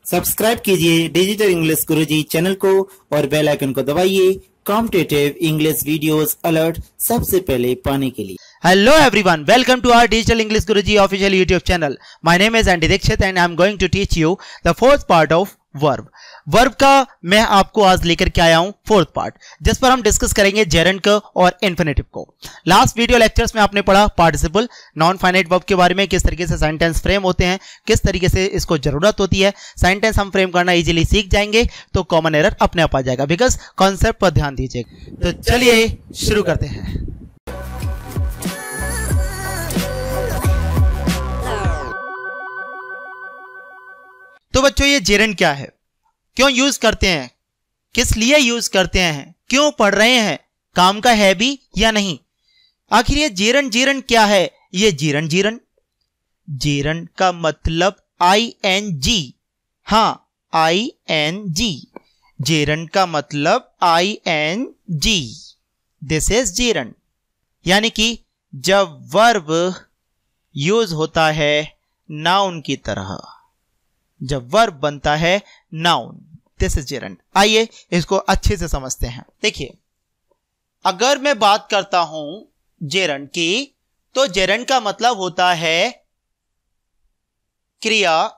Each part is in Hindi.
सब्सक्राइब कीजिए डिजिटल इंग्लिश गुरुजी चैनल को और बेल आइकन को दबाइए कॉम्पिटिटिव इंग्लिश वीडियोस अलर्ट सबसे पहले पाने के लिए। Hello everyone, welcome to our Digital English Guruji official YouTube channel. My name is Andy Dixit and I am going to teach you the fourth part of verb. Verb का मैं आपको आज लेकर के आया हूं फोर्थ पार्ट, जिस पर हम डिस्कस करेंगे जेरेंड को और इन्फिनेटिव को। लास्ट वीडियो लेक्चर्स में आपने पढ़ा पार्टिसिपल नॉन फाइनाइट वर्ब के बारे में, किस तरीके से सेंटेंस फ्रेम होते हैं, किस तरीके से इसको जरूरत होती है। सेंटेंस हम फ्रेम करना इजीली सीख जाएंगे तो कॉमन एरर अपने आप आ जाएगा, बिकॉज कॉन्सेप्ट पर ध्यान दीजिएगा। तो चलिए शुरू करते हैं। तो बच्चों, ये जेरेंड क्या है, क्यों यूज करते हैं, किस लिए यूज करते हैं, क्यों पढ़ रहे हैं, काम का है भी या नहीं, आखिर ये जेरेंड क्या है। ये जेरेंड का मतलब ING, हाँ ING, जेरेंड का मतलब ING, दिस इज जेरेंड। यानी कि जब वर्ब यूज होता है नाउन की तरह, जब वर्ब बनता है नाउन, दिस इज जेरेंड। आइए इसको अच्छे से समझते हैं। देखिए, अगर मैं बात करता हूं जेरेंड की, तो जेरेंड का मतलब होता है क्रियावाचक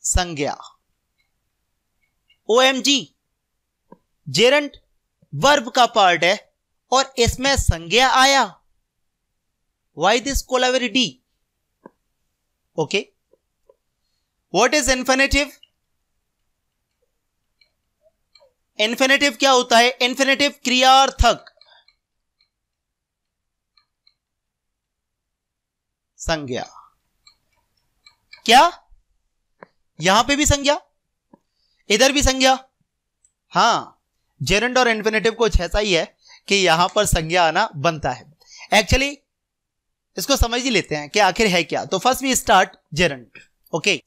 संज्ञा। OMG, जेरेंड वर्ब का पार्ट है और इसमें संज्ञा आया। Why this collaborative? Okay, what is infinitive? Infinitive क्या होता है? इन्फिनेटिव क्रियार्थक संज्ञा। क्या यहां पे भी संज्ञा, इधर भी संज्ञा? हां, जेरेंड और इन्फिनेटिव कुछ ऐसा ही है कि यहां पर संज्ञा आना बनता है। एक्चुअली इसको समझ ही लेते हैं कि आखिर है क्या। तो first we start gerund. Okay,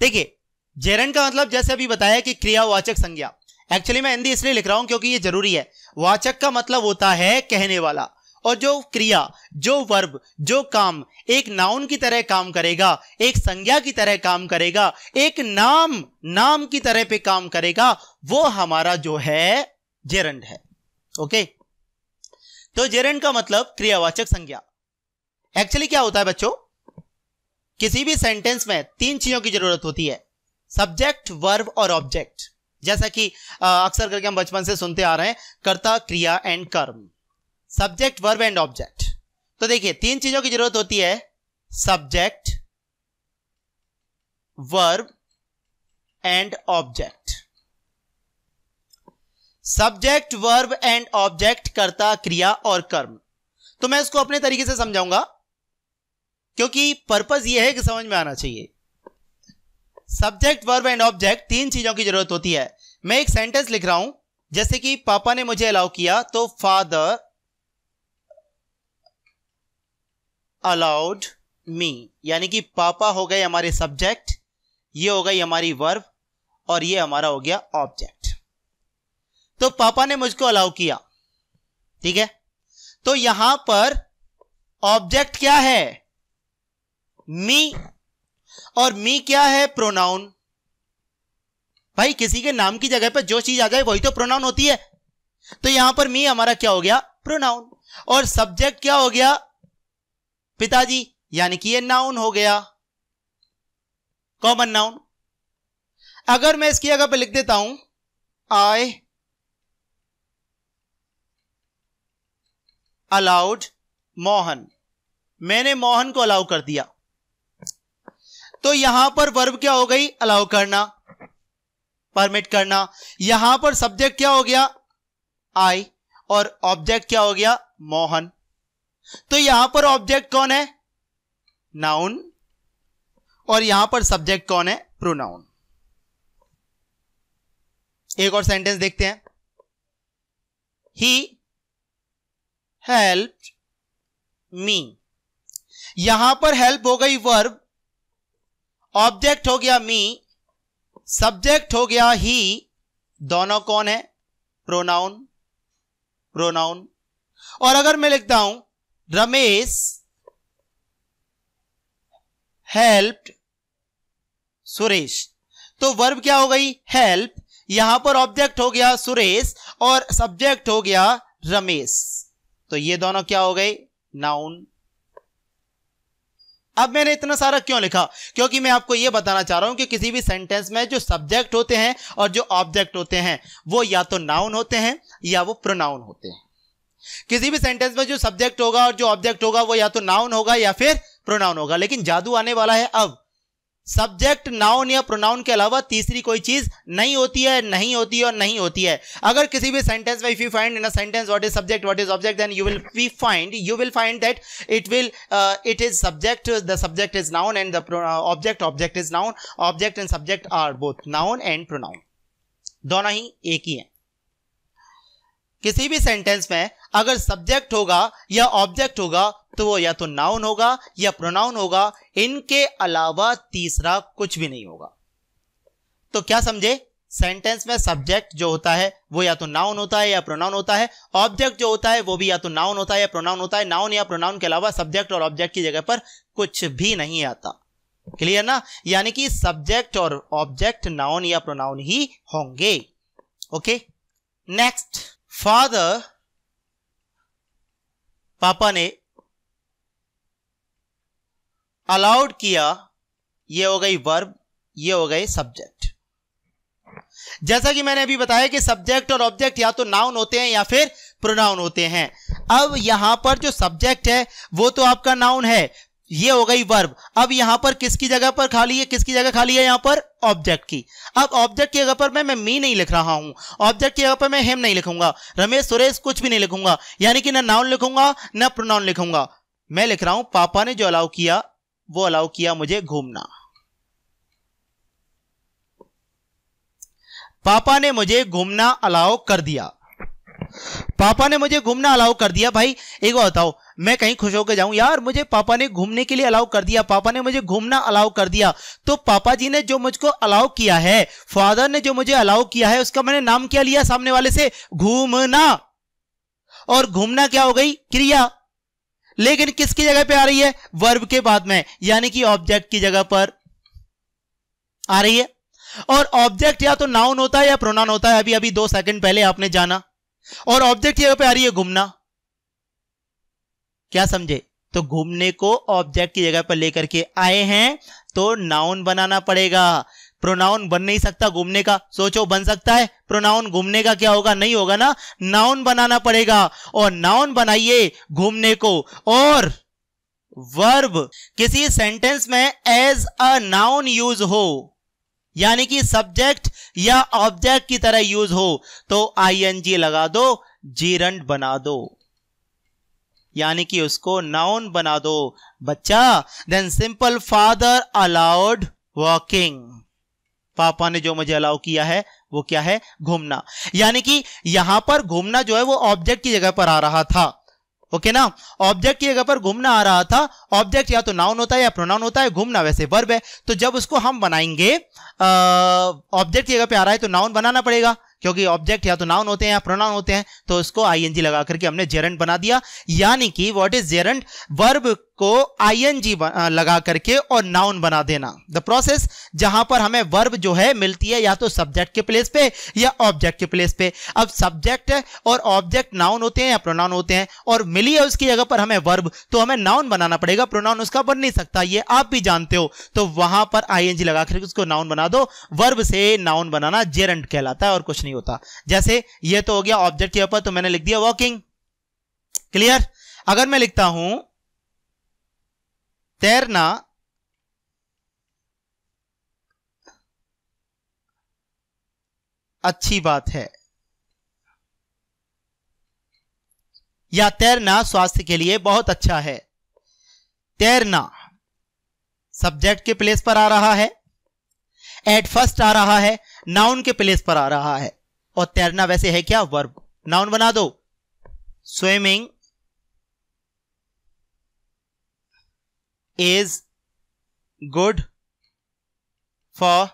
देखिए, जेरेंड का मतलब जैसे अभी बताया कि क्रियावाचक संज्ञा। एक्चुअली मैं हिंदी इसलिए लिख रहा हूं क्योंकि ये जरूरी है। वाचक का मतलब होता है कहने वाला, और जो क्रिया, जो वर्ब, जो काम एक नाउन की तरह काम करेगा, एक संज्ञा की तरह काम करेगा, एक नाम की तरह पे काम करेगा, वो हमारा जो है जेरेंड है। ओके, तो जेरेंड का मतलब क्रियावाचक संज्ञा। एक्चुअली क्या होता है बच्चों, किसी भी सेंटेंस में तीन चीजों की जरूरत होती है, सब्जेक्ट, वर्ब और ऑब्जेक्ट। जैसा कि अक्सर करके हम बचपन से सुनते आ रहे हैं, कर्ता, क्रिया एंड कर्म, सब्जेक्ट, वर्ब एंड ऑब्जेक्ट। तो देखिए, तीन चीजों की जरूरत होती है, subject, verb and object. Subject, verb and object, कर्ता, क्रिया और कर्म। तो मैं इसको अपने तरीके से समझाऊंगा क्योंकि पर्पस यह है कि समझ में आना चाहिए। सब्जेक्ट, वर्ब एंड ऑब्जेक्ट, तीन चीजों की जरूरत होती है। मैं एक सेंटेंस लिख रहा हूं, जैसे कि पापा ने मुझे अलाउ किया, तो फादर अलाउड मी, यानी कि पापा हो गए हमारे सब्जेक्ट, ये हो गई हमारी वर्ब और ये हमारा हो गया ऑब्जेक्ट। तो पापा ने मुझको अलाउ किया, ठीक है। तो यहां पर ऑब्जेक्ट क्या है? मी, और मी क्या है? प्रोनाउन। भाई, किसी के नाम की जगह पर जो चीज आ जाए वही तो प्रोनाउन होती है। तो यहां पर मी हमारा क्या हो गया? प्रोनाउन। और सब्जेक्ट क्या हो गया? पिताजी, यानी कि ये नाउन हो गया, कॉमन नाउन। अगर मैं इसकी जगह पर लिख देता हूं आई अलाउड मोहन, मैंने मोहन को अलाउ कर दिया, तो यहां पर वर्ब क्या हो गई? अलाउ करना, परमिट करना। यहां पर सब्जेक्ट क्या हो गया? आई, और ऑब्जेक्ट क्या हो गया? मोहन। तो यहां पर ऑब्जेक्ट कौन है? नाउन, और यहां पर सब्जेक्ट कौन है? प्रोनाउन। एक और सेंटेंस देखते हैं, ही हेल्प मी। यहां पर हेल्प हो गई वर्ब, ऑब्जेक्ट हो गया मी, सब्जेक्ट हो गया ही, दोनों कौन है? प्रोनाउन। और अगर मैं लिखता हूं रमेश हेल्प्ड सुरेश। तो वर्ब क्या हो गई? हेल्प। यहां पर ऑब्जेक्ट हो गया सुरेश और सब्जेक्ट हो गया रमेश। तो ये दोनों क्या हो गए? नाउन। अब मैंने इतना सारा क्यों लिखा? क्योंकि मैं आपको यह बताना चाह रहा हूं कि किसी भी सेंटेंस में जो सब्जेक्ट होते हैं और जो ऑब्जेक्ट होते हैं वो या तो नाउन होते हैं या वो प्रोनाउन होते हैं। किसी भी सेंटेंस में जो सब्जेक्ट होगा और जो ऑब्जेक्ट होगा वो या तो नाउन होगा या फिर प्रोनाउन होगा। लेकिन जादू आने वाला है अब। सब्जेक्ट, नाउन या प्रोनाउन के अलावा तीसरी कोई चीज नहीं होती है, नहीं होती है और नहीं होती है। अगर किसी भी सेंटेंस में if you find in a sentence what is subject, what is object, then you will find that it is subject, the subject is noun and the object is noun. Object and subject are both noun and pronoun, दोनों ही एक ही हैं। किसी भी सेंटेंस में अगर सब्जेक्ट होगा या ऑब्जेक्ट होगा तो वो या तो नाउन होगा या प्रोनाउन होगा, इनके अलावा तीसरा कुछ भी नहीं होगा। तो क्या समझे? सेंटेंस में सब्जेक्ट जो होता है वो या तो नाउन होता है या प्रोनाउन होता है, ऑब्जेक्ट जो होता है वो भी या तो नाउन होता है या प्रोनाउन होता है। नाउन या प्रोनाउन के अलावा सब्जेक्ट और ऑब्जेक्ट की जगह पर कुछ भी नहीं आता। क्लियर ना? यानी कि सब्जेक्ट और ऑब्जेक्ट नाउन या प्रोनाउन ही होंगे। ओके, नेक्स्ट, फादर, पापा ने अलाउड किया, ये हो गई वर्ब, ये हो गए सब्जेक्ट। जैसा कि मैंने अभी बताया कि सब्जेक्ट और ऑब्जेक्ट या तो नाउन होते हैं या फिर प्रोनाउन होते हैं। अब यहां पर जो सब्जेक्ट है वो तो आपका नाउन है, ये हो गई वर्ब। अब यहां पर किसकी जगह पर खाली है? किसकी जगह खाली है? यहां पर ऑब्जेक्ट की। अब ऑब्जेक्ट की जगह पर मैं मी नहीं लिख रहा हूं, ऑब्जेक्ट की जगह पर मैं हिम नहीं लिखूंगा, रमेश, सुरेश कुछ भी नहीं लिखूंगा। यानी कि ना नाउन लिखूंगा ना प्रोनाउन लिखूंगा। मैं लिख रहा हूं पापा ने जो अलाउ किया वो अलाउ किया मुझे घूमना। पापा ने मुझे घूमना अलाउ कर दिया। पापा ने मुझे घूमना अलाउ कर दिया। भाई एक बात बताओ, मैं कहीं खुश होकर जाऊं, यार मुझे पापा ने घूमने के लिए अलाउ कर दिया, पापा ने मुझे घूमना अलाउ कर दिया, तो पापा जी ने जो मुझको अलाउ किया है, फादर ने जो मुझे अलाउ किया है, उसका मैंने नाम क्या लिया सामने वाले से? घूमना। और घूमना क्या हो गई? क्रिया। लेकिन किसकी जगह पे आ रही है? वर्ब के बाद में, यानी कि ऑब्जेक्ट की जगह पर आ रही है। और ऑब्जेक्ट या तो नाउन होता है या प्रोनाउन होता है, अभी अभी 2 सेकंड पहले आपने जाना। और ऑब्जेक्ट की जगह पे आ रही है घूमना। क्या समझे? तो घूमने को ऑब्जेक्ट की जगह पर लेकर के आए हैं तो नाउन बनाना पड़ेगा। प्रोनाउन बन नहीं सकता घूमने का। सोचो, बन सकता है प्रोनाउन घूमने का? क्या होगा? नहीं होगा ना। नाउन बनाना पड़ेगा। और नाउन बनाइए घूमने को। और वर्ब किसी सेंटेंस में एज अ नाउन यूज हो, यानी कि सब्जेक्ट या ऑब्जेक्ट की तरह यूज हो, तो आईएनजी लगा दो, जीरंड बना दो, यानी कि उसको नाउन बना दो बच्चा। Then simple, father allowed walking. पापा ने जो मुझे अलाउ किया है वो क्या है? घूमना। यानी कि यहां पर घूमना जो है वो ऑब्जेक्ट की जगह पर आ रहा था। ओके ना? ऑब्जेक्ट की जगह पर घूमना आ रहा था। ऑब्जेक्ट या तो नाउन होता है या प्रोनाउन होता है, घूमना वैसे वर्ब है। तो जब उसको हम बनाएंगे, ऑब्जेक्ट की जगह पे आ रहा है तो नाउन बनाना पड़ेगा, क्योंकि ऑब्जेक्ट या तो नाउन होते हैं या प्रोनाउन होते हैं। तो उसको आईएनजी लगा करके हमने जेरंड बना दिया। यानी कि व्हाट इज जेरंड? वर्ब को आईएनजी लगा करके और नाउन बना देना। द प्रोसेस जहां पर हमें वर्ब जो है मिलती है या तो सब्जेक्ट के प्लेस पे या ऑब्जेक्ट के प्लेस पे। अब सब्जेक्ट और ऑब्जेक्ट नाउन होते हैं या प्रोनाउन होते हैं, और मिली है उसकी जगह पर हमें वर्ब, तो हमें नाउन बनाना पड़ेगा, प्रोनाउन उसका बन नहीं सकता, ये आप भी जानते हो। तो वहां पर आईएनजी लगा करके उसको नाउन बना दो। वर्ब से नाउन बनाना जेरंड कहलाता है और कुछ नहीं होता। जैसे ये तो हो गया ऑब्जेक्ट के ऊपर, तो मैंने लिख दिया वॉकिंग। क्लियर? अगर मैं लिखता हूं तैरना अच्छी बात है, या तैरना स्वास्थ्य के लिए बहुत अच्छा है। तैरना सब्जेक्ट के प्लेस पर आ रहा है, एट फर्स्ट आ रहा है, नाउन के प्लेस पर आ रहा है। और तैरना वैसे है क्या? वर्ब। नाउन बना दो, swimming is good for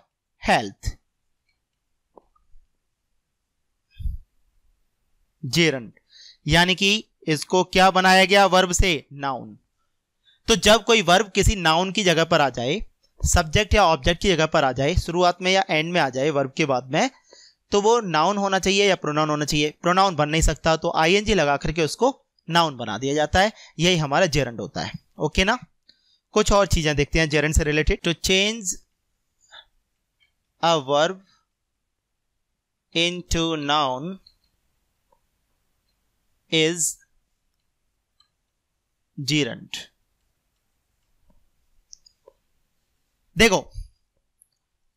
health. Gerund, यानी कि इसको क्या बनाया गया? वर्ब से नाउन। तो जब कोई वर्ब किसी नाउन की जगह पर आ जाए सब्जेक्ट या ऑब्जेक्ट की जगह पर आ जाए, शुरुआत में या एंड में आ जाए वर्ब के बाद में, तो वो नाउन होना चाहिए या प्रोनाउन होना चाहिए। प्रोनाउन बन नहीं सकता तो आईएनजी लगा करके उसको नाउन बना दिया जाता है। यही हमारा जेरंड होता है। ओके ना। कुछ और चीजें देखते हैं जेरंड से related. To change a verb into noun is gerund. देखो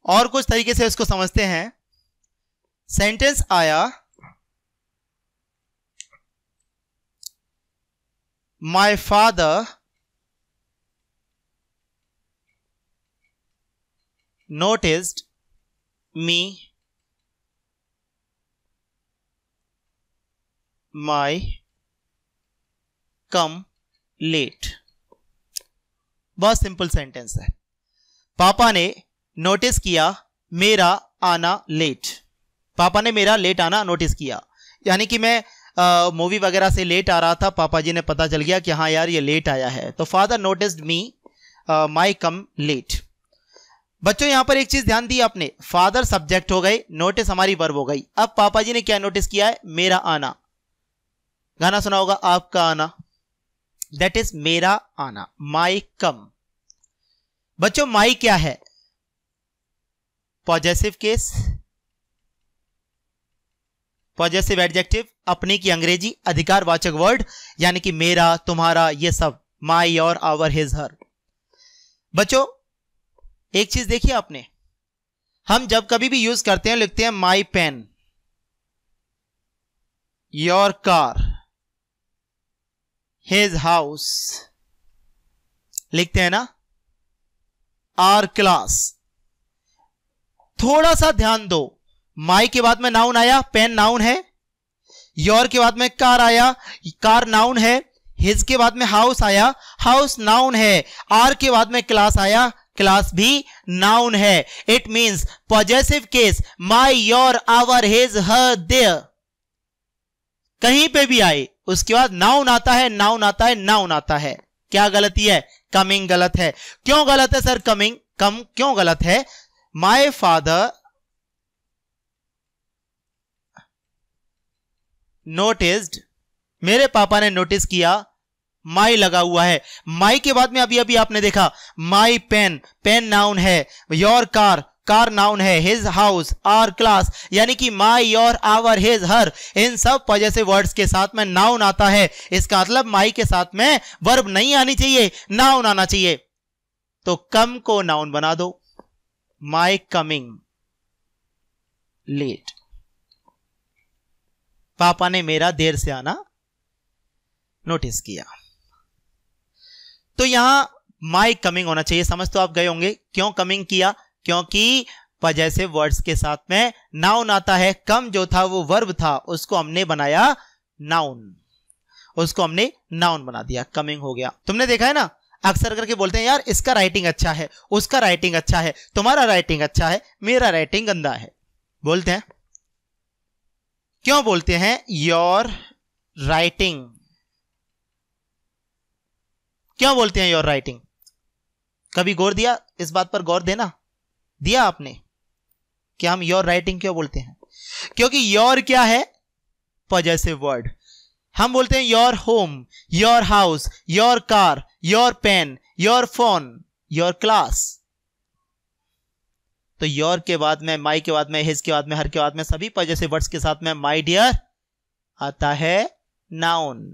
और कुछ तरीके से इसको समझते हैं। सेंटेंस आया, my father noticed me my come late। बहुत सिंपल सेंटेंस है। पापा ने नोटिस किया मेरा आना लेट। पापा ने मेरा लेट आना नोटिस किया, यानी कि मैं मूवी वगैरह से लेट आ रहा था, पापा जी ने पता चल गया कि हाँ यार ये लेट आया है, तो फादर नोटिस्ड मी माई कम लेट। बच्चों यहां पर एक चीज ध्यान दी आपने, फादर सब्जेक्ट हो गए, नोटिस हमारी वर्ब हो गई। अब पापा जी ने क्या नोटिस किया है? मेरा आना। गाना सुना होगा आपका आना, दैट इज मेरा आना, माई कम। बच्चों माई क्या है? पॉजेसिव केस, पॉजेसिव एडजेक्टिव, अपने की अंग्रेजी, अधिकारवाचक वर्ड, यानी कि मेरा, तुम्हारा, ये सब, माई, और, आवर, हिज, हर। बच्चों एक चीज देखिए आपने, हम जब कभी भी यूज करते हैं लिखते हैं my pen, your car, his house, लिखते हैं ना, आर क्लास। थोड़ा सा ध्यान दो, माई के बाद में नाउन आया, पेन नाउन है, योर के बाद में कार आया, कार नाउन है, हिज के बाद में हाउस आया, हाउस नाउन है, आर के बाद में क्लास आया, क्लास भी नाउन है। It means possessive case, my, your, our, his, her, their, कहीं पे भी आए उसके बाद नाउन आता है, नाउन आता है, नाउन आता है। क्या गलती है? कमिंग गलत है। क्यों गलत है सर? कमिंग कम क्यों गलत है? माई फादर नोटिस्ड, मेरे पापा ने नोटिस किया, माई लगा हुआ है। माई के बाद में अभी अभी आपने देखा माई पेन, पेन नाउन है, योर कार, कार नाउन है, हिज हाउस, आर क्लास, यानी कि माई, योर, आवर, हिज, हर, इन सब पॉजेसिव वर्ड्स के साथ में नाउन आता है। इसका मतलब माई के साथ में वर्ब नहीं आनी चाहिए, नाउन आना चाहिए। तो कम को नाउन बना दो, माई कमिंग लेट, पापा ने मेरा देर से आना नोटिस किया। तो यहां माई कमिंग होना चाहिए। समझ तो आप गए होंगे क्यों कमिंग किया, क्योंकि पॉजेसिव वर्ड्स के साथ में नाउन आता है। कम जो था वो वर्ब था, उसको हमने बनाया नाउन, उसको हमने नाउन बना दिया, कमिंग हो गया। तुमने देखा है ना, अक्सर करके बोलते हैं यार इसका राइटिंग अच्छा है, उसका राइटिंग अच्छा है, तुम्हारा राइटिंग अच्छा है, मेरा राइटिंग गंदा है, बोलते हैं। क्यों बोलते हैं? योर राइटिंग, क्यों बोलते हैं योर राइटिंग? कभी गौर दिया इस बात पर? गौर देना दिया आपने कि हम योर राइटिंग क्यों बोलते हैं? क्योंकि योर क्या है? Possessive word. हम बोलते हैं your home, your house, your car, your pen, your phone, your class. तो योर के बाद में, माई के बाद में, हिज के बाद में, हर के बाद में, सभी पॉजेसिव वर्ड्स के साथ में माई डियर आता है नाउन।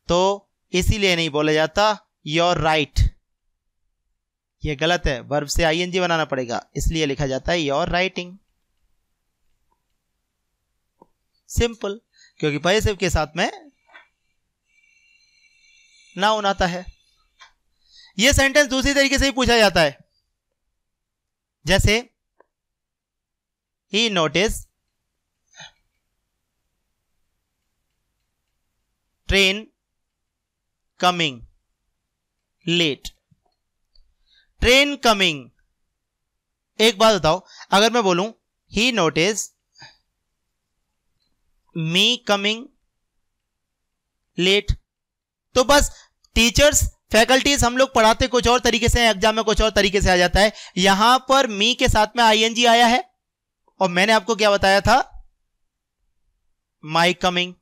तो इसीलिए नहीं बोला जाता योर राइट, ये गलत है, वर्ब से आईएनजी बनाना पड़ेगा, इसलिए लिखा जाता है योर राइटिंग। सिंपल, क्योंकि पॉजेसिव के साथ में नाउन आता है। यह सेंटेंस दूसरी तरीके से ही पूछा जाता है, जैसे he notice train coming late, train coming. एक बात बताओ, अगर मैं बोलूं he notice me coming late, तो बस टीचर्स फैकल्टीज हम लोग पढ़ाते कुछ और तरीके से, एग्जाम में कुछ और तरीके से आ जाता है। यहां पर मी के साथ में आईएनजी आया है और मैंने आपको क्या बताया था, माई कमिंग।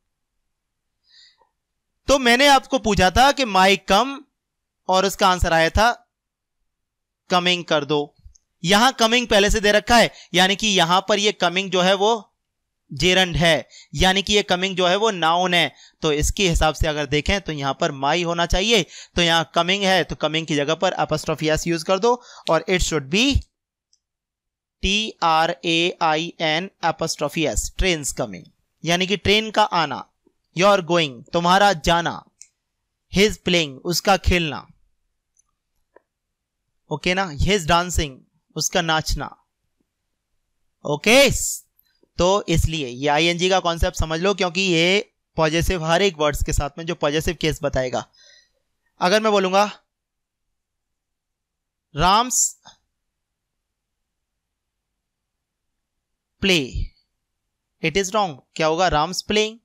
तो मैंने आपको पूछा था कि माई कम और उसका आंसर आया था कमिंग कर दो। यहां कमिंग पहले से दे रखा है, यानी कि यहां पर ये कमिंग जो है वो जेरंड है, यानी कि ये कमिंग जो है वो नाउन है। तो इसके हिसाब से अगर देखें तो यहां पर माई होना चाहिए, तो यहां कमिंग है तो कमिंग की जगह पर अपॉस्ट्रोफी एस यूज कर दो और it should be TRAIN apostrophe S, trains coming, यानी कि ट्रेन का आना। योर गोइंग, तुम्हारा जाना। हिज प्लेइंग, उसका खेलना, ओके ना। हिज डांसिंग, उसका नाचना, ओके। तो इसलिए ये आईएनजी का कॉन्सेप्ट समझ लो, क्योंकि ये पॉजिटिव हर एक वर्ड्स के साथ में जो पॉजिटिव केस बताएगा। अगर मैं बोलूंगा Ram's play, it is wrong. क्या होगा, राम्स प्लेइंग,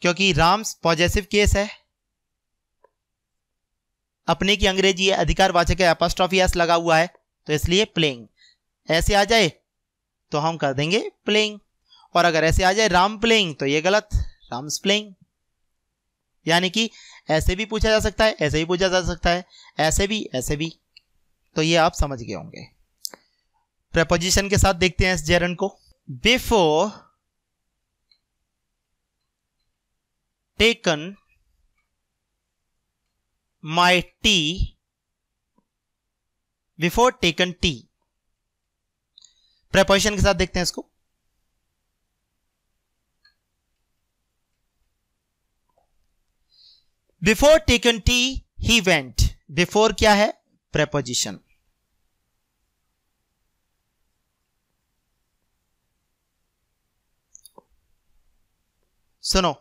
क्योंकि राम्स पॉजिटिव केस है, अपने की अंग्रेजी है, अधिकारवाचक है, अपॉस्ट्रोफी एस लगा हुआ है, तो इसलिए प्लेइंग। ऐसे आ जाए तो हम कर देंगे प्लेइंग, और अगर ऐसे आ जाए राम प्लेइंग तो ये गलत, राम्स प्लेइंग। यानी कि ऐसे भी पूछा जा सकता है, ऐसे भी पूछा जा सकता है, ऐसे भी, ऐसे भी। तो ये आप समझ गए होंगे। प्रेपोजिशन के साथ देखते हैं इस जेरंड को। Before taken my T, before taken T. Preposition के साथ देखते हैं इसको। Before taken T he went. Before क्या है, प्रेपोजिशन। सुनो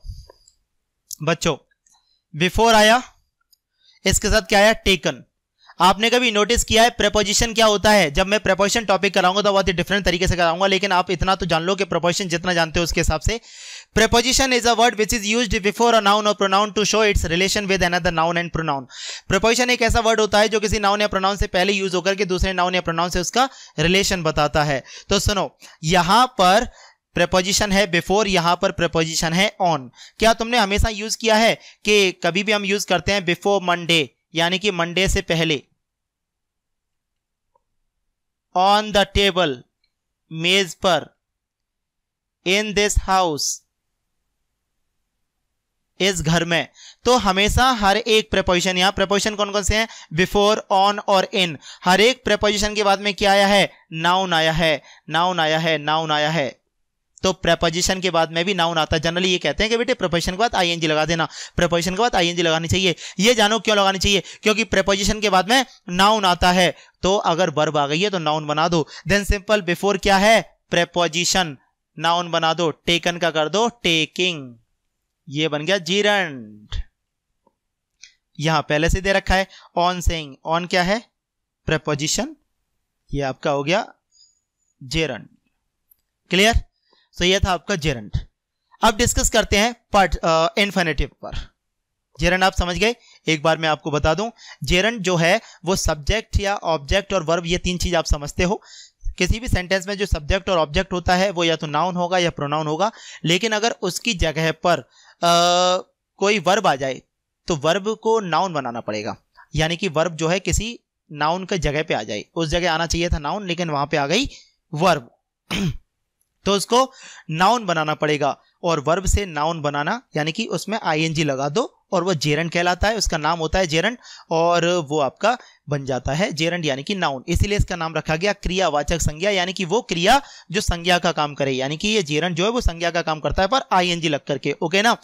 बच्चों, बिफोर आया, इसके साथ क्या आया, टेकन। आपने कभी नोटिस किया है प्रेपोजिशन क्या होता है? जब मैं प्रेपोजिशन टॉपिक कराऊंगा तो बहुत ही डिफरेंट तरीके से कराऊंगा, लेकिन आप इतना तो जान लो कि प्रेपोजिशन जितना जानते हो उसके हिसाब से। Preposition is a word which is used before a noun or pronoun to show its relation with another noun and pronoun. Preposition एक ऐसा वर्ड होता है जो किसी नाउन या प्रोनाउन से पहले यूज होकर के दूसरे नाउन या प्रोनाउन से उसका रिलेशन बताता है। तो सुनो, यहां पर प्रेपोजिशन है बिफोर, यहां पर प्रेपोजिशन है ऑन। क्या तुमने हमेशा यूज किया है कि कभी भी हम यूज करते हैं बिफोर मंडे, यानी कि मंडे से पहले। ऑन द टेबल, मेज पर। इन दिस हाउस, इस घर में। तो हमेशा हर एक प्रेपोजिशन, यहां प्रेपोजिशन कौन कौन से हैं, बिफोर, ऑन और इन। हर एक प्रेपोजिशन के बाद में क्या आया है, नाउन आया है, नाउन आया है, नाउन आया है। तो प्रेपोजिशन के बाद में भी नाउन आता है। जनरली ये कहते हैं कि बेटे प्रेपोजिशन के बाद आईएनजी लगा देना, प्रेपोजिशन के बाद आईएनजी लगानी चाहिए। ये जानो क्यों लगानी चाहिए, क्योंकि प्रेपोजिशन के बाद में नाउन आता है। तो अगर वर्ब आ गई है तो नाउन बना दो। देन सिंपल, बिफोर क्या है, प्रेपोजिशन, नाउन बना दो। टेकन का कर दो टेकिंग, ये बन गया जीरंड। यहां पहले से दे रखा है ऑन सेइंग, ऑन क्या है, प्रेपोजिशन, ये आपका हो गया जेरंड। क्लियर? तो ये था आपका जेरंड। अब डिस्कस करते हैं पार्ट इन्फिनेटिव पर। जेरंड आप समझ गए। एक बार मैं आपको बता दूं, जेरंड जो है वो सब्जेक्ट या ऑब्जेक्ट और वर्ब, ये तीन चीज आप समझते हो। किसी भी सेंटेंस में जो सब्जेक्ट और ऑब्जेक्ट होता है वो या तो नाउन होगा या प्रोनाउन होगा, लेकिन अगर उसकी जगह पर कोई वर्ब आ जाए तो वर्ब को नाउन बनाना पड़ेगा। यानी कि वर्ब जो है किसी नाउन के जगह पे आ जाए, उस जगह आना चाहिए था नाउन, लेकिन वहां पे आ गई वर्ब तो उसको नाउन बनाना पड़ेगा। और वर्ब से नाउन बनाना यानी कि उसमें आईएनजी लगा दो और वो जेरंड कहलाता है, उसका नाम होता है जेरंड, और वो आपका बन जाता है जेरंड यानी कि नाउन। इसीलिए इसका नाम रखा गया क्रियावाचक संज्ञा, यानी कि वो क्रिया जो संज्ञा का काम करे। यानी कि ये जेरंड जो है वो संज्ञा का काम करता है पर आईएनजी लग करके। ओके ना।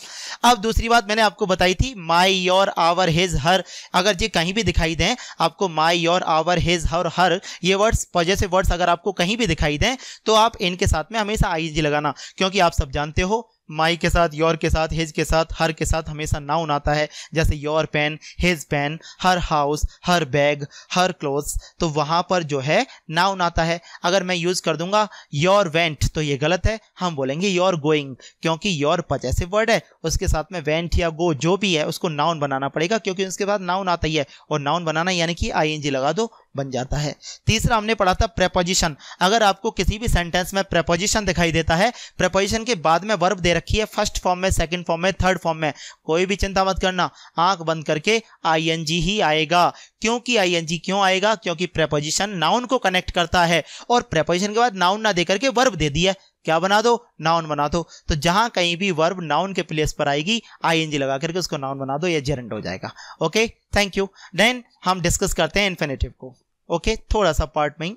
अब दूसरी बात मैंने आपको बताई थी, माई, योर, आवर, हिज, हर। अगर ये कहीं भी दिखाई दें आपको, माई, योर, आवर, हिज, हर, ये वर्ड्स पॉजिटिव वर्ड्स अगर आपको कहीं भी दिखाई दें तो आप इनके साथ में हमेशा आईएनजी लगाना, क्योंकि आप सब जानते हो माई के साथ, योर के साथ, हिज के साथ, हर के साथ हमेशा नाउन आता है, जैसे your pen, his pen, her house, her bag, her clothes, तो वहां पर जो है नाउन आता है। अगर मैं यूज कर दूंगा योर वेंट तो ये गलत है, हम बोलेंगे योर गोइंग, क्योंकि योर पजेसिव वर्ड है, उसके साथ में वेंट या गो जो भी है उसको नाउन बनाना पड़ेगा, क्योंकि उसके बाद नाउन आता ही है, और नाउन बनाना यानी कि आईएनजी लगा दो, बन जाता है। तीसरा हमने पढ़ा था प्रेपोजिशन। अगर आपको किसी भी सेंटेंस में प्रेपोजिशन दिखाई देता है, प्रेपोजिशन के बाद में वर्ब दे रखी है फर्स्ट फॉर्म में, सेकंड फॉर्म में, थर्ड फॉर्म में, कोई भी चिंता मत करना, आंख बंद करके आईएनजी ही आएगा। क्योंकि आईएनजी क्यों आएगा? क्योंकि प्रेपोजिशन नाउन को कनेक्ट करता है, और प्रेपोजिशन के बाद नाउन ना देकर के वर्ब दे दिया, क्या बना दो? नाउन बना दो। तो जहां कहीं भी वर्ब नाउन के प्लेस पर आएगी, आईएनजी लगा करके उसको नाउन बना दो, या जेरेंट हो जाएगा। Okay, thank you. देन हम डिस्कस करते हैं इन्फिनेटिव को। ओके, थोड़ा सा पार्ट में ही।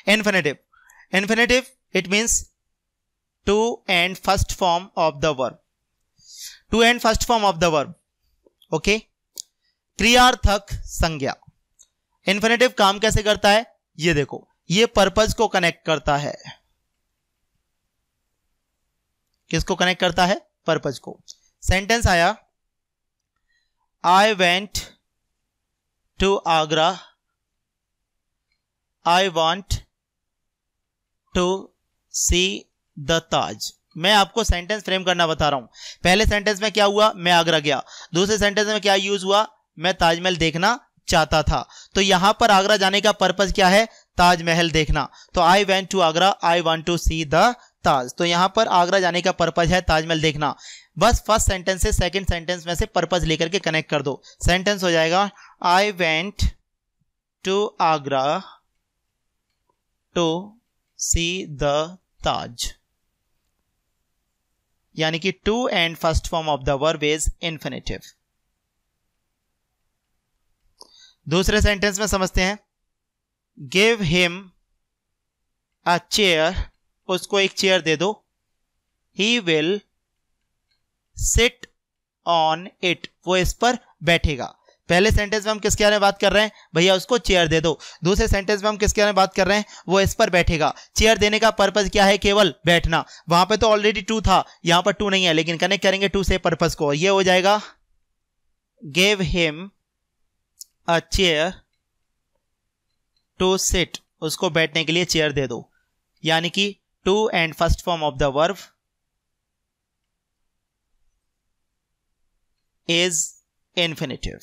Infinitive, infinitive it means to and first form of the verb, to and first form of the verb. Okay, क्रियार्थक संज्ञा। इन्फिनेटिव काम कैसे करता है? ये देखो, ये पर्पज को कनेक्ट करता है। किसको कनेक्ट करता है? पर्पज को। सेंटेंस आया, I went to Agra, I want to see the Taj. मैं आपको सेंटेंस फ्रेम करना बता रहा हूं। पहले सेंटेंस में क्या हुआ? मैं आगरा गया। दूसरे सेंटेंस में क्या यूज हुआ? मैं ताजमहल देखना चाहता था। तो यहां पर आगरा जाने का पर्पज क्या है? ताजमहल देखना। तो I went to Agra, I want to see the Taj. तो यहां पर आगरा जाने का पर्पज है ताजमहल देखना। बस फर्स्ट सेंटेंस से सेकंड सेंटेंस में से पर्पज लेकर के कनेक्ट कर दो। सेंटेंस हो जाएगा, I went to Agra to see the Taj, यानी कि to and first form of the verb is infinitive. दूसरे सेंटेंस में समझते हैं, गिव हिम अ चेयर, उसको एक चेयर दे दो, he will sit on it, वो इस पर बैठेगा। पहले सेंटेंस में हम किसके बारे में बात कर रहे हैं? भैया उसको चेयर दे दो। दूसरे सेंटेंस में हम किसके बारे में बात कर रहे हैं? वो इस पर बैठेगा। चेयर देने का पर्पज क्या है? केवल बैठना। वहां पे तो ऑलरेडी टू था, यहां पर टू नहीं है, लेकिन कनेक्ट करेंगे टू से पर्पज को। ये हो जाएगा, give him a chair to sit, उसको बैठने के लिए चेयर दे दो, यानी कि to and first form of the verb is infinitive.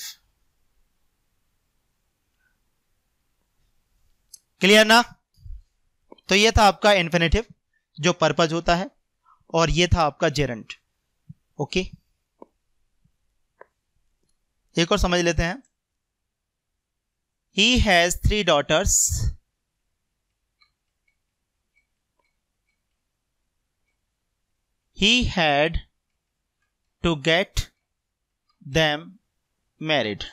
Clear ना? तो ये था आपका इन्फिनेटिव जो पर्पज होता है, और ये था आपका जेरेंट। ओके, एक और समझ लेते हैं। He has 3 daughters. He had to get them married.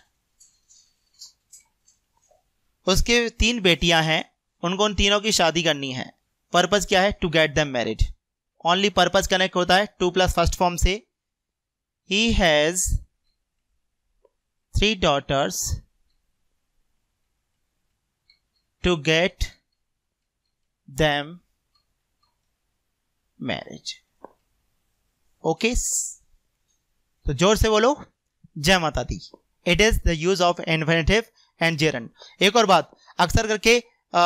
उसके 3 बेटियां हैं, उनको उन तीनों की शादी करनी है। पर्पज क्या है? To get them married. Only purpose connect होता है टू प्लस फर्स्ट फॉर्म से। He has 3 daughters to get them married. Okay? तो जोर से बोलो, जय माता दी। It is the use of infinitive and gerund. एक और बात, अक्सर करके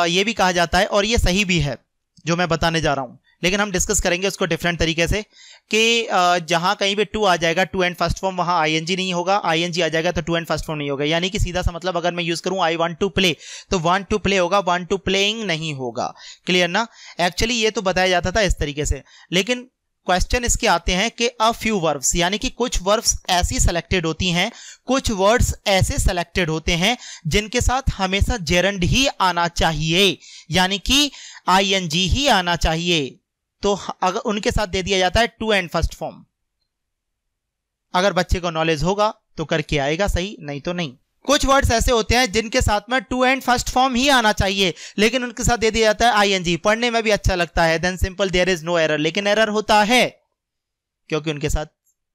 ये भी कहा जाता है, और ये सही भी है जो मैं बताने जा रहा हूं, लेकिन हम डिस्कस करेंगे उसको डिफरेंट तरीके से, कि जहां कहीं पे टू आ जाएगा, टू एंड फर्स्ट फॉर्म, वहां आईएनजी नहीं होगा, आईएनजी आ जाएगा तो टू एंड फर्स्ट फॉर्म नहीं होगा। यानी कि सीधा सा मतलब, अगर मैं यूज करूं आई वांट टू प्ले, तो वांट टू प्ले होगा, वांट टू प्लेइंग नहीं होगा। क्लियर ना? एक्चुअली ये तो बताया जाता था इस तरीके से, लेकिन क्वेश्चन इसके आते हैं कि अ फ्यू वर्ब्स, यानी कि कुछ वर्ब्स ऐसी सेलेक्टेड होती हैं, कुछ वर्ड्स ऐसे सेलेक्टेड होते हैं जिनके साथ हमेशा जेरेंट ही आना चाहिए, यानी कि आईएनजी ही आना चाहिए। तो अगर उनके साथ दे दिया जाता है टू एंड फर्स्ट फॉर्म। अगर बच्चे को नॉलेज होगा तो करके आएगा सही, नहीं तो नहीं। कुछ वर्ड्स ऐसे होते हैं जिनके साथ में टू एंड फर्स्ट फॉर्म ही आना चाहिए, लेकिन उनके साथ दे दिया जाता है आईएनजी। पढ़ने में भी अच्छा लगता है, then simple there is no error, लेकिन एरर होता है क्योंकि उनके साथ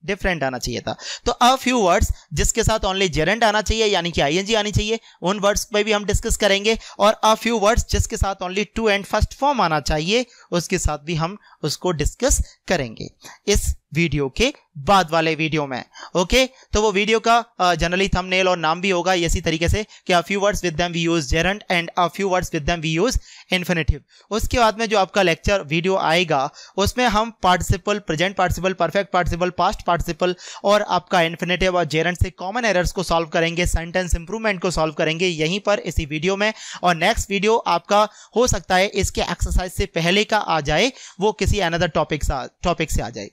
डिफरेंट आना चाहिए था। तो अ फ्यू वर्ड्स जिसके साथ ओनली जेरेंट आना चाहिए, यानी कि आईएनजी आनी चाहिए, उन वर्ड्स पे भी हम डिस्कस करेंगे। और अ फ्यू वर्ड्स जिसके साथ only to and first form आना चाहिए, उसके साथ भी हम उसको डिस्कस करेंगे इस वीडियो के बाद वाले वीडियो में। ओके, तो वो वीडियो का जनरली थंबनेल और नाम भी होगा इसी तरीके से कि a few words with them we use gerund and a few words with them we use infinitive. उसके बाद में जो आपका लेक्चर वीडियो आएगा उसमें हम participle, present participle, perfect participle, past participle और आपका इन्फिनेटिव और जेरंड से कॉमन एरर्स को सॉल्व करेंगे, सेंटेंस इंप्रूवमेंट को सॉल्व करेंगे यहीं पर इसी वीडियो में। और नेक्स्ट वीडियो आपका हो सकता है इसके एक्सरसाइज से पहले का आ जाए, वो किसी अनदर टॉपिक से आ जाए।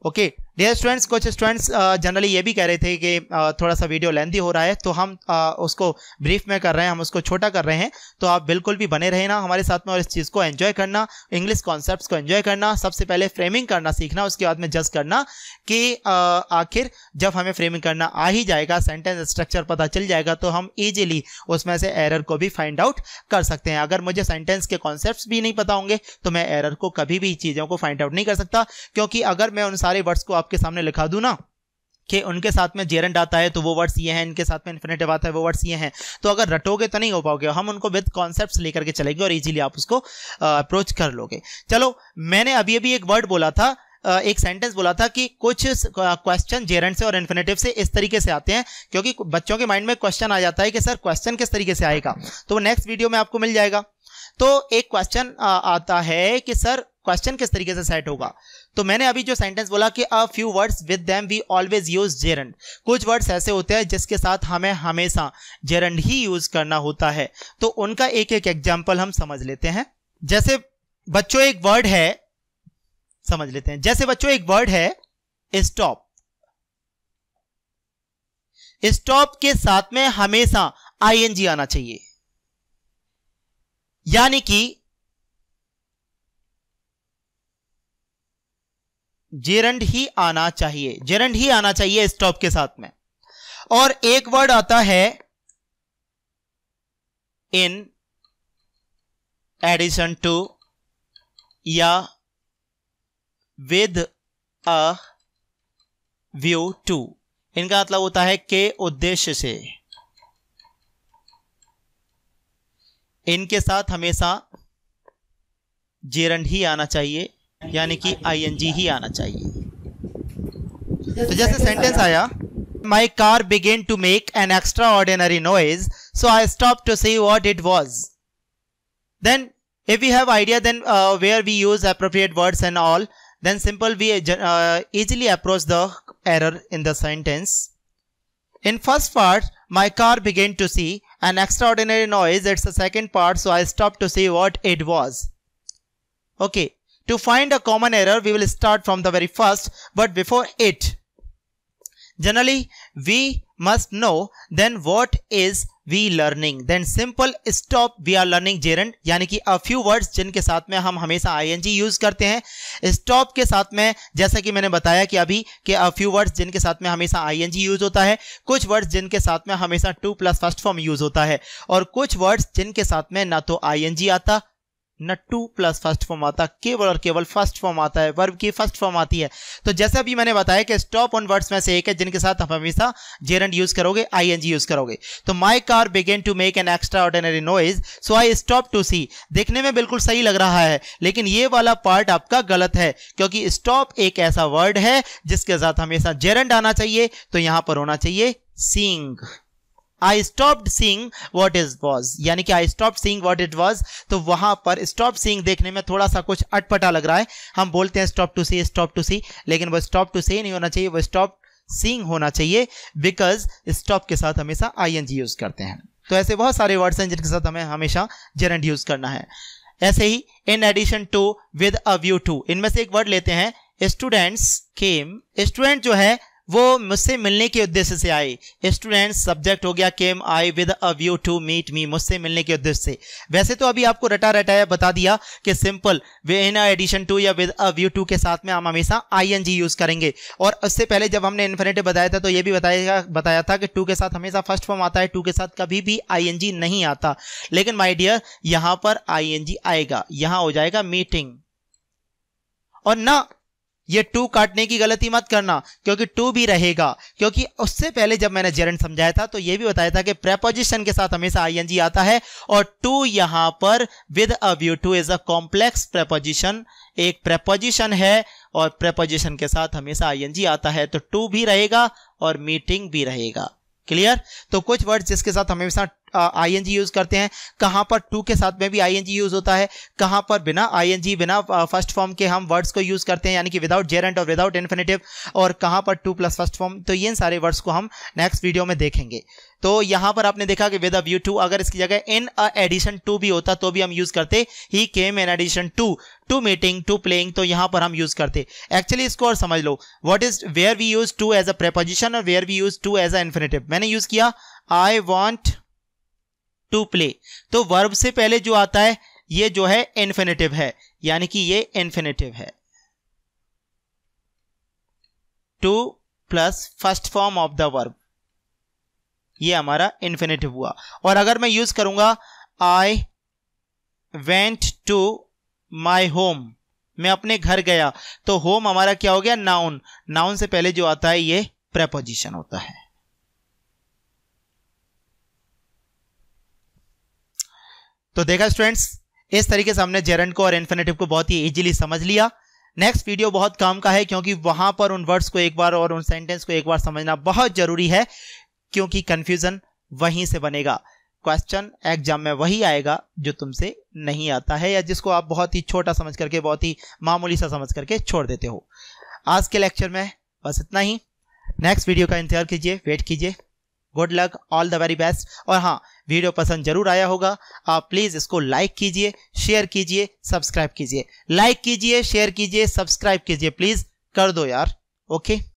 ओके डियर स्टूडेंट्स, कुछ स्टूडेंट्स जनरली ये भी कह रहे थे कि थोड़ा सा वीडियो लेंथी हो रहा है, तो हम उसको ब्रीफ में कर रहे हैं, हम उसको छोटा कर रहे हैं। तो आप बिल्कुल भी बने रहना हमारे साथ में और इस चीज़ को एंजॉय करना, इंग्लिश कॉन्सेप्ट्स को एंजॉय करना। सबसे पहले फ्रेमिंग करना सीखना, उसके बाद में जज करना कि आखिर जब हमें फ्रेमिंग करना आ ही जाएगा, सेंटेंस स्ट्रक्चर पता चल जाएगा, तो हम ईजिली उसमें से एरर को भी फाइंड आउट कर सकते हैं। अगर मुझे सेंटेंस के कॉन्सेप्ट्स भी नहीं पता होंगे तो मैं एरर को कभी भी चीज़ों को फाइंड आउट नहीं कर सकता, क्योंकि अगर मैं उन सारे वर्ड्स को आपके सामने लिखा दूं ना कि उनके साथ में जेरंड आता है तो वो वर्ड्स ये हैं, इनके साथ में इन्फिनेटिव आता है वो वर्ड्स ये हैं, तो अगर रटोगे तो नहीं हो पाओगे। हम उनको विद कॉन्सेप्ट्स लेकर के चलेंगे और इजीली आप उसको अप्रोच कर लोगे। चलो, मैंने अभी अभी एक वर्ड बोला था, एक सेंटेंस बोला था कि कुछ क्वेश्चन जेरंड से और इन्फिनेटिव से इस तरीके से आते हैं, क्योंकि बच्चों के माइंड में क्वेश्चन आ जाता है कि सर क्वेश्चन किस तरीके से आएगा, तो वो नेक्स्ट वीडियो में आपको मिल जाएगा। तो एक क्वेश्चन आता है कि सर क्वेश्चन किस तरीके से सेट होगा, तो मैंने अभी जो सेंटेंस बोला कि a few words with them we always use gerund. कुछ वर्ड्स ऐसे होते हैं जिसके साथ हमें हमेशा जेरंड ही यूज करना होता है, तो उनका एक एक एग्जांपल हम समझ लेते हैं। जैसे बच्चों एक वर्ड है, समझ लेते हैं। जैसे बच्चों एक वर्ड है स्टॉप। स्टॉप के साथ में हमेशा आईएनजी आना चाहिए, यानी कि जेरंड ही आना चाहिए, जेरंड ही आना चाहिए स्टॉप के साथ में। और एक वर्ड आता है इन एडिशन टू या विद अ व्यू टू। इनका मतलब होता है के उद्देश्य से, इनके साथ हमेशा जेरंड ही आना चाहिए, यानी कि आईएनजी ही आना चाहिए। तो जैसे सेंटेंस आया, my car began to make an extraordinary noise so I stop to see what it was. Then if we have idea then where we use appropriate words and all, then simple we easily approach the error in the sentence. In first part, my car began to see an extraordinary noise. It's the second part, so I stopped to see what it was. Okay, to find a common error we will start from the very first, but before it generally we must know then what is we learning. Then simple stop we are learning gerund, यानी कि a few words जिनके साथ में हम हमेशा ing यूज करते हैं। स्टॉप के साथ में जैसा कि मैंने बताया कि अभी कि a few words जिनके साथ में हमेशा ing यूज होता है, कुछ वर्ड्स जिनके साथ में हमेशा to plus first form use होता है, और कुछ वर्ड्स जिनके साथ में ना तो ing आता न टू प्लस फर्स्ट फॉर्म आता, केवल और केवल फर्स्ट फॉर्म आता है, वर्ब की फर्स्ट फॉर्म आती है। तो जैसा भी मैंने बताया कि स्टॉप उन वर्ड्स में से एक है जिनके साथ आप हमेशा जेरंड यूज करोगे, आईएनजी यूज करोगे। तो my car began to make an extraordinary noise so I stop to see. देखने में बिल्कुल सही लग रहा है, लेकिन ये वाला पार्ट आपका गलत है, क्योंकि स्टॉप एक ऐसा वर्ड है जिसके साथ हमेशा जेरंड आना चाहिए, तो यहां पर होना चाहिए seeing. I stopped seeing what it was, यानी कि I stopped seeing what it was, तो वहां पर stop seeing देखने में थोड़ा सा कुछ अटपटा लग रहा है। हम बोलते हैं stop to see, लेकिन वो stop to say नहीं होना चाहिए, वो stop seeing होना चाहिए, बिकॉज stop के साथ हमेशा ing यूज करते हैं। तो ऐसे बहुत सारे वर्ड्स हैं जिनके साथ हमें हमेशा जेरंड यूज करना है। ऐसे ही in addition to, with a view to, इनमें से एक वर्ड लेते हैं स्टूडेंट्स केम। स्टूडेंट जो है वो मुझसे मिलने के उद्देश्य से आए। स्टूडेंट्स सब्जेक्ट हो गया, came I with a view to meet me, मुझसे मिलने के उद्देश्य से। वैसे तो अभी आपको रटा रटाया बता दिया कि सिंपल इन एडिशन टू या विद अ व्यू टू के साथ में हम हमेशा आईएनजी यूज करेंगे। और उससे पहले जब हमने इन्फिनेटिव बताया था तो ये भी बताया था कि टू के साथ हमेशा फर्स्ट फॉर्म आता है, टू के साथ कभी भी आईएनजी नहीं आता। लेकिन माय डियर यहां पर आईएनजी आएगा, यहां हो जाएगा मीटिंग, और ना ये टू काटने की गलती मत करना, क्योंकि टू भी रहेगा, क्योंकि उससे पहले जब मैंने जेरेंट समझाया था तो ये भी बताया था कि प्रेपोजिशन के साथ हमेशा आईएनजी आता है, और टू यहां पर with a view two is a complex preposition, एक प्रेपोजिशन है और प्रेपोजिशन के साथ हमेशा आईएनजी आता है, तो टू भी रहेगा और मीटिंग भी रहेगा। क्लियर? तो कुछ वर्ड्स जिसके साथ हमेशा आईएनजी यूज करते हैं, कहां पर टू के साथ में भी आईएनजी यूज होता है, कहां पर बिना आईएनजी बिना फर्स्ट फॉर्म के हम वर्ड्स को यूज करते हैं, यानी कि विदाउट जेरेंट और विदाउट इन्फिनेटिव, और कहां पर टू प्लस फर्स्ट फॉर्म। तो ये सारे वर्ड्स को हम नेक्स्ट वीडियो में देखेंगे। तो यहां पर आपने देखा कि विद अ व्यू टू, अगर इसकी जगह इन अ एडिशन टू भी होता तो भी हम यूज करते, he came in addition to meeting, to playing, तो यहां पर हम यूज करते। एक्चुअली इसको और समझ लो, what is where we use to as a preposition और where we use to as a infinitive. मैंने यूज किया आई वांट टू प्ले, तो वर्ब से पहले जो आता है ये जो है इन्फिनेटिव है, यानी कि ये इन्फिनेटिव है, to plus first form of the verb, ये हमारा इन्फिनेटिव हुआ। और अगर मैं यूज करूंगा I went to my home, मैं अपने घर गया, तो होम हमारा क्या हो गया? नाउन। नाउन से पहले जो आता है ये प्रेपोजिशन होता है। तो देखा स्टूडेंट्स, इस तरीके से हमने जेरेंट को और इन्फिनेटिव को बहुत ही इजीली समझ लिया। नेक्स्ट वीडियो बहुत काम का है, क्योंकि वहां पर उन वर्ड्स को एक बार और उन सेंटेंस को एक बार समझना बहुत जरूरी है, क्योंकि कंफ्यूजन वहीं से बनेगा। क्वेश्चन एग्जाम में वही आएगा जो तुमसे नहीं आता है, या जिसको आप बहुत ही छोटा समझ करके, बहुत ही मामूली सा समझ करके छोड़ देते हो। आज के लेक्चर में बस इतना ही। नेक्स्ट वीडियो का इंतजार कीजिए, वेट कीजिए। Good luck, all the very best. और हाँ, वीडियो पसंद जरूर आया होगा, आप प्लीज इसको लाइक कीजिए, शेयर कीजिए, सब्सक्राइब कीजिए। लाइक कीजिए, शेयर कीजिए, सब्सक्राइब कीजिए, प्लीज कर दो यार। ओके।